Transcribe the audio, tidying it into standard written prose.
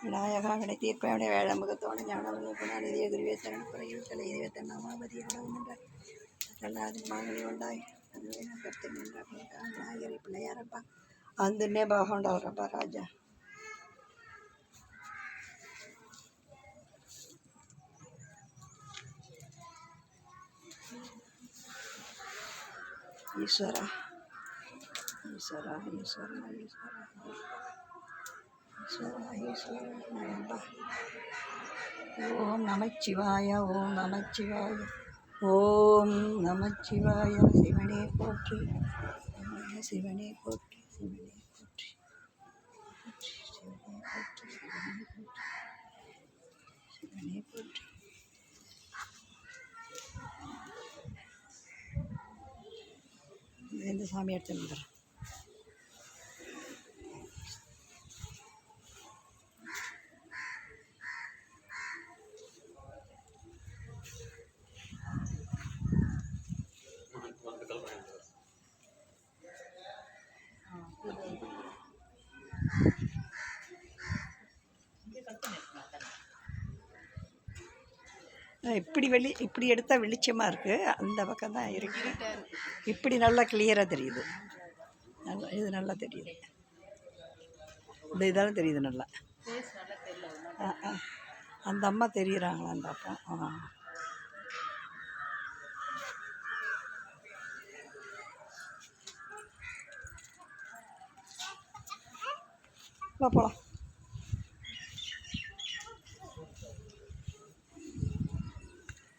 விநாயகா வினை தீர்ப்பவனை வேழமுகத்தோடு ஞானமுகத்தினால் இதய குருவே சரணப்புறையில் கலை இதய தன்னாமாபதிய கடவுள் எல்லாரும் மாங்கனி உண்டாய் அதுவே நான் கற்று நின்ற விநாயகரி பிள்ளையாரப்பா అందునే బాగుండాలరబ్బా రాజా ఈశ్వర ఈశ్వర ఈశ్వర ఈశ్వర ఈశ్వర ఈశ్వర ఓం நமச்சிவாய ஓம் நமச்சிவாய ஓம் நமச்சிவாய சிவனே போற்றி சிவனே போற்றி சிவனே போற்றி சிவனே போற்றி சிவனே போற்றி இந்த சாமி எடுத்து வந்துடுறேன். இப்படி எடுத்தால் வெளிச்சமாக இருக்குது, அந்த பக்கம் தான் இருக்குது. இப்படி நல்லா கிளியராக தெரியுது, நல்லா இது நல்லா தெரியுது, இந்த இதெல்லாம் தெரியுது நல்லா. அந்த அம்மா தெரியுறாங்களா அந்த அப்பா? போகலாம்.